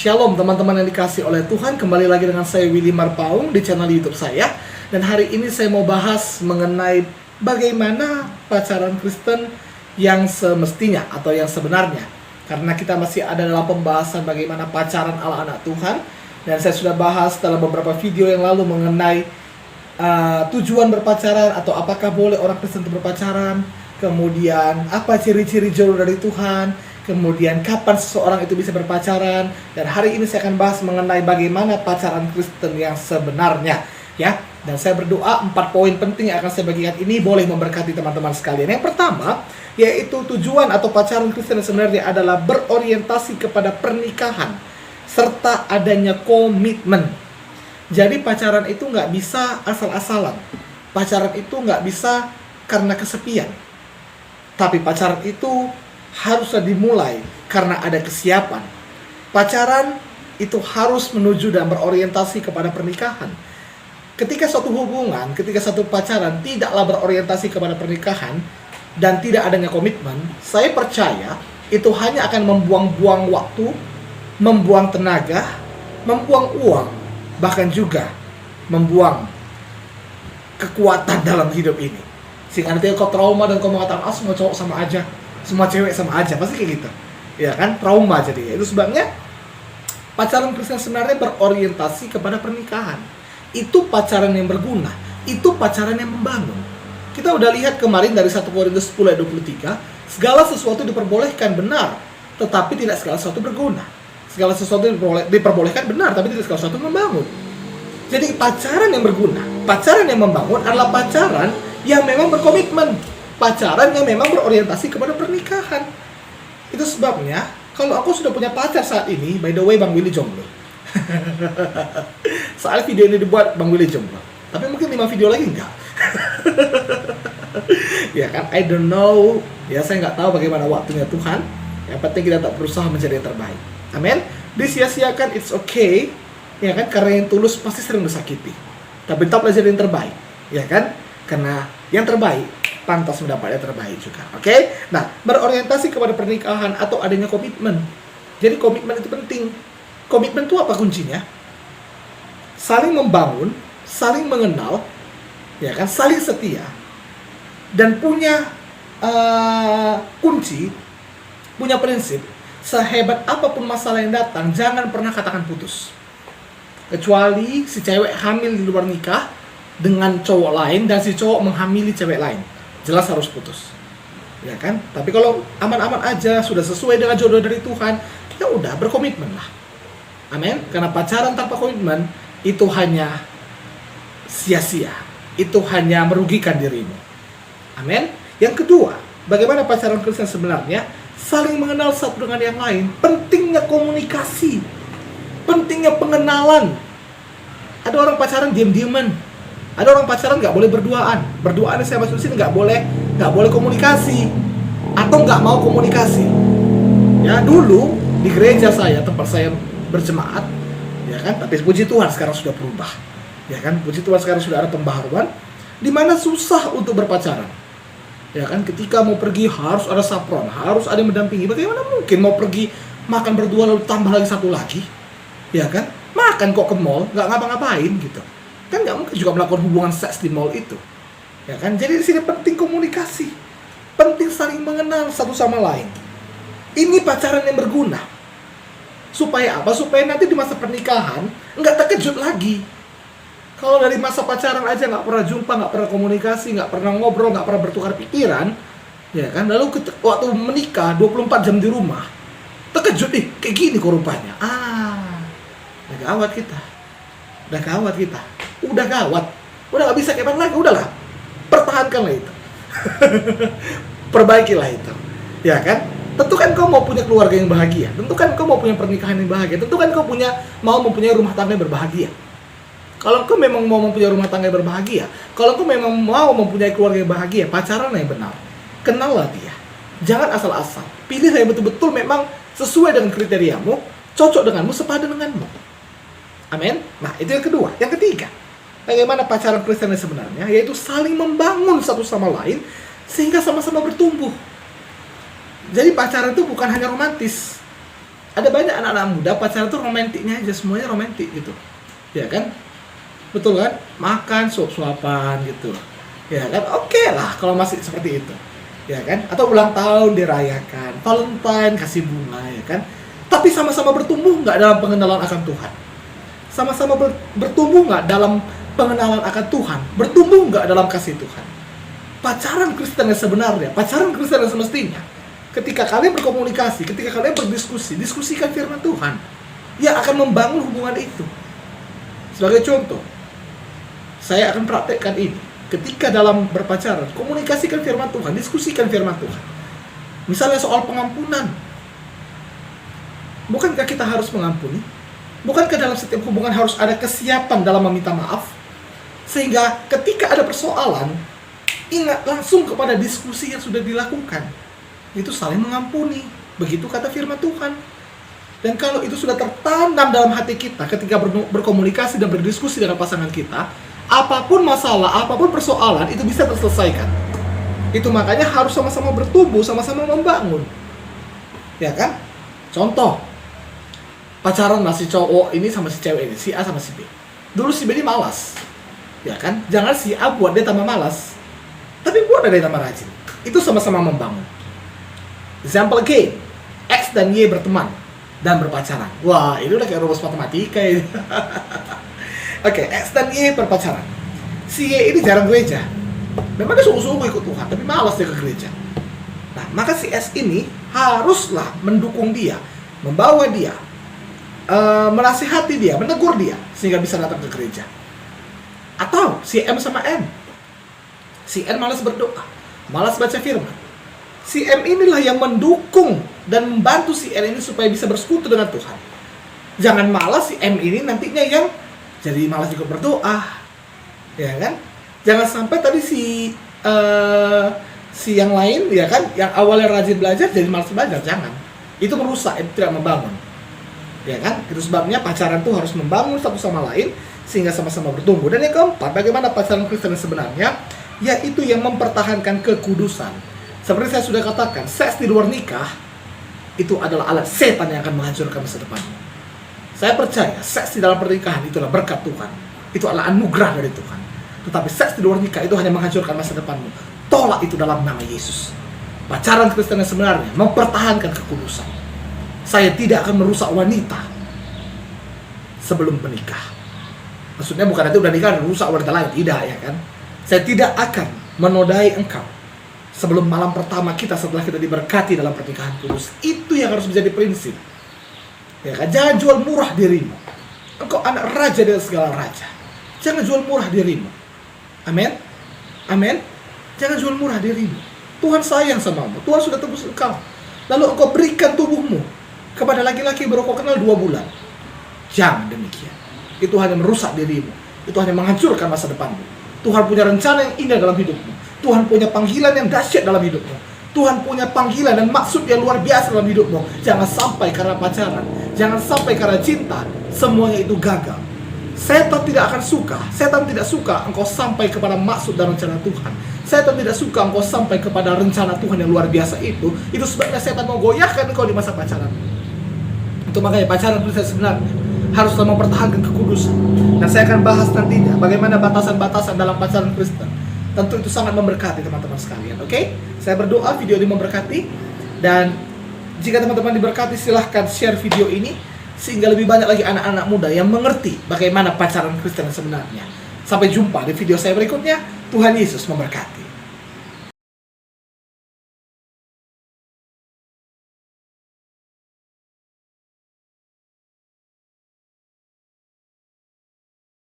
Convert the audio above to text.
Shalom teman-teman yang dikasih oleh Tuhan. Kembali lagi dengan saya Willy Marpaung di channel YouTube saya. Dan hari ini saya mau bahas mengenai bagaimana pacaran Kristen yang semestinya atau yang sebenarnya. Karena kita masih ada dalam pembahasan bagaimana pacaran ala anak Tuhan. Dan saya sudah bahas dalam beberapa video yang lalu mengenai tujuan berpacaran atau apakah boleh orang Kristen itu berpacaran. Kemudian apa ciri-ciri jodoh dari Tuhan. Kemudian kapan seseorang itu bisa berpacaran. Dan hari ini saya akan bahas mengenai bagaimana pacaran Kristen yang sebenarnya, ya. Dan saya berdoa 4 poin penting yang akan saya bagikan ini boleh memberkati teman-teman sekalian. Yang pertama, yaitu tujuan atau pacaran Kristen yang sebenarnya adalah berorientasi kepada pernikahan serta adanya komitmen. Jadi pacaran itu nggak bisa asal-asalan. Pacaran itu nggak bisa karena kesepian. Tapi pacaran itu haruslah dimulai karena ada kesiapan. Pacaran itu harus menuju dan berorientasi kepada pernikahan. Ketika suatu hubungan, ketika satu pacaran tidaklah berorientasi kepada pernikahan dan tidak adanya komitmen, saya percaya itu hanya akan membuang-buang waktu, membuang tenaga, membuang uang, bahkan juga membuang kekuatan dalam hidup ini. Sehingga nanti kau trauma dan kau mengatakan, semua cowok sama aja, semua cewek sama aja, pasti kayak gitu, ya kan? Trauma jadi. Itu sebabnya pacaran Kristen sebenarnya berorientasi kepada pernikahan. Itu pacaran yang berguna, itu pacaran yang membangun. Kita udah lihat kemarin dari 1 Korintus 10 ayat 23, segala sesuatu diperbolehkan benar, tetapi tidak segala sesuatu berguna. Segala sesuatu diperbolehkan benar, tapi tidak segala sesuatu membangun. Jadi pacaran yang berguna, pacaran yang membangun adalah pacaran yang memang berkomitmen, pacaran yang memang berorientasi kepada pernikahan. Itu sebabnya kalau aku sudah punya pacar saat ini, by the way Bang Willy jomblo. Soalnya video ini dibuat Bang Willy jomblo, tapi mungkin 5 video lagi enggak. Ya kan, I don't know. Ya saya nggak tahu bagaimana waktunya Tuhan. Yang penting kita tak berusaha menjadi yang terbaik. Amin. Disia-siakan it's okay. Ya kan, karena yang tulus pasti sering disakiti. Tapi tetaplah jadi yang terbaik. Ya kan, karena yang terbaik pantas mendapat yang terbaik juga. Oke? Nah, berorientasi kepada pernikahan atau adanya komitmen. Jadi komitmen itu penting. Komitmen itu apa kuncinya? Saling membangun, saling mengenal, ya kan, saling setia, dan punya kunci, punya prinsip. Sehebat apapun masalah yang datang, jangan pernah katakan putus. Kecuali si cewek hamil di luar nikah dengan cowok lain dan si cowok menghamili cewek lain, jelas harus putus, ya kan? Tapi kalau aman-aman aja, sudah sesuai dengan jodoh dari Tuhan, ya udah berkomitmen lah. Amin. Karena pacaran tanpa komitmen itu hanya sia-sia, itu hanya merugikan dirimu. Amin. Yang kedua, bagaimana pacaran Kristen sebenarnya? Saling mengenal satu dengan yang lain. Pentingnya komunikasi, pentingnya pengenalan. Ada orang pacaran diam-diaman. Ada orang pacaran nggak boleh berduaan. Berduaan saya maksud sini nggak boleh komunikasi atau nggak mau komunikasi. Ya, dulu di gereja saya, tempat saya berjemaat, ya kan. Tapi puji Tuhan sekarang sudah berubah. Ya kan, puji Tuhan sekarang sudah ada pembaharuan di mana susah untuk berpacaran. Ya kan, ketika mau pergi harus ada sapron, harus ada yang mendampingi. Bagaimana mungkin mau pergi makan berdua lalu tambah lagi satu lagi? Ya kan? Makan kok ke mall, nggak ngapa-ngapain gitu. Kan nggak mungkin juga melakukan hubungan seks di mall itu. Ya kan? Jadi di sini penting komunikasi. Penting saling mengenal satu sama lain. Ini pacaran yang berguna. Supaya apa? Supaya nanti di masa pernikahan nggak terkejut lagi. Kalau dari masa pacaran aja nggak pernah jumpa, nggak pernah komunikasi, nggak pernah ngobrol, nggak pernah bertukar pikiran, ya kan? Lalu waktu menikah 24 jam di rumah, terkejut nih, kayak gini kok rupanya. Udah gawat kita. Udah gawat. Udah nggak bisa kayak lagi, udahlah. Pertahankanlah itu. Perbaikilah itu. Ya kan? Tentukan kau mau punya keluarga yang bahagia. Tentukan kau mau punya pernikahan yang bahagia. Tentukan kau mau mempunyai rumah tangga yang berbahagia. Kalau kau memang mau mempunyai rumah tangga yang berbahagia, kalau kau memang mau mempunyai keluarga yang bahagia, pacaran yang benar. Kenallah dia. Jangan asal-asal. Pilih yang betul-betul memang sesuai dengan kriteriamu, cocok denganmu, sepadan denganmu. Amin. Nah, itu yang kedua. Yang ketiga, bagaimana pacaran Kristen yang sebenarnya, yaitu saling membangun satu sama lain sehingga sama-sama bertumbuh. Jadi pacaran itu bukan hanya romantis. Ada banyak anak-anak muda pacaran tuh romantiknya aja, semuanya romantik gitu. Ya kan? Betul kan? Makan suap-suapan gitu. Ya kan? Oke lah kalau masih seperti itu. Ya kan? Atau ulang tahun dirayakan, Valentine kasih bunga, ya kan? Tapi sama-sama bertumbuh nggak dalam pengenalan akan Tuhan? Sama-sama bertumbuh nggak dalam pengenalan akan Tuhan? Bertumbuh nggak dalam kasih Tuhan? Pacaran Kristen yang sebenarnya, pacaran Kristen yang semestinya, ketika kalian berkomunikasi, ketika kalian berdiskusi, diskusikan firman Tuhan, yang akan membangun hubungan itu. Sebagai contoh, saya akan praktekkan ini. Ketika dalam berpacaran, komunikasikan firman Tuhan, diskusikan firman Tuhan. Misalnya soal pengampunan. Bukankah kita harus mengampuni? Bukankah dalam setiap hubungan harus ada kesiapan dalam meminta maaf? Sehingga ketika ada persoalan, ingat langsung kepada diskusi yang sudah dilakukan. Itu saling mengampuni. Begitu kata firman Tuhan. Dan kalau itu sudah tertanam dalam hati kita ketika berkomunikasi dan berdiskusi dengan pasangan kita, apapun masalah, apapun persoalan, itu bisa terselesaikan. Itu makanya harus sama-sama bertumbuh, sama-sama membangun. Ya kan? Contoh, pacaran masih cowok ini sama si cewek ini, si A sama si B. Dulu si B ini malas. Ya kan? Jangan si A buat dia tambah malas, tapi buat dia tambah rajin. Itu sama-sama membangun. Example again, X dan Y berteman dan berpacaran. Wah, ini udah kayak rumus matematika ini. Oke, X dan Y berpacaran. Si Y ini jarang gereja. Memang dia sungguh-sungguh ikut Tuhan, tapi malas dia ke gereja. Nah, maka si S ini haruslah mendukung dia, membawa dia, menasihati dia, menegur dia, sehingga bisa datang ke gereja. Atau si M sama N. Si N malas berdoa, malas baca firman. Si M inilah yang mendukung dan membantu si N ini supaya bisa bersekutu dengan Tuhan. Jangan malas si M ini nantinya yang jadi malas ikut berdoa, ya kan? Jangan sampai tadi si yang lain, ya kan, yang awalnya rajin belajar jadi malas belajar. Jangan. Itu merusak, itu tidak membangun, ya kan? Itu sebabnya pacaran tuh harus membangun satu sama lain sehingga sama-sama bertumbuh. Dan yang keempat, bagaimana pacaran Kristen sebenarnya? Yaitu yang mempertahankan kekudusan. Seperti saya sudah katakan, seks di luar nikah itu adalah alat setan yang akan menghancurkan masa depanmu. Saya percaya seks di dalam pernikahan itulah berkat Tuhan. Itu adalah anugerah dari Tuhan. Tetapi seks di luar nikah itu hanya menghancurkan masa depanmu. Tolak itu dalam nama Yesus. Pacaran Kristen yang sebenarnya mempertahankan kekudusan. Saya tidak akan merusak wanita sebelum menikah. Maksudnya bukan nanti udah nikah dan rusak wanita lain. Tidak, ya kan? Saya tidak akan menodai engkau sebelum malam pertama kita setelah kita diberkati dalam pernikahan kudus. Itu yang harus menjadi prinsip. Ya kan? Jangan jual murah dirimu. Engkau anak raja dari segala raja. Jangan jual murah dirimu. Amin. Amin. Jangan jual murah dirimu. Tuhan sayang samamu. Tuhan sudah tebus engkau. Lalu engkau berikan tubuhmu kepada laki-laki baru kau kenal 2 bulan. Jangan demikian. Itu hanya merusak dirimu. Itu hanya menghancurkan masa depanmu. Tuhan punya rencana yang indah dalam hidupmu. Tuhan punya panggilan yang dahsyat dalam hidupmu. Tuhan punya panggilan dan maksud yang luar biasa dalam hidupmu. Jangan sampai karena pacaran, jangan sampai karena cinta, semuanya itu gagal. Setan tidak akan suka. Setan tidak suka engkau sampai kepada maksud dan rencana Tuhan. Setan tidak suka engkau sampai kepada rencana Tuhan yang luar biasa itu. Itu sebabnya setan mau goyahkan engkau di masa pacaran. Itu makanya pacaran Kristen sebenarnya haruslah mempertahankan kekudusan. Dan saya akan bahas nantinya bagaimana batasan-batasan dalam pacaran Kristen. Tentu itu sangat memberkati teman-teman sekalian, oke? Saya berdoa video ini memberkati. Dan jika teman-teman diberkati, silahkan share video ini sehingga lebih banyak lagi anak-anak muda yang mengerti bagaimana pacaran Kristen sebenarnya. Sampai jumpa di video saya berikutnya. Tuhan Yesus memberkati.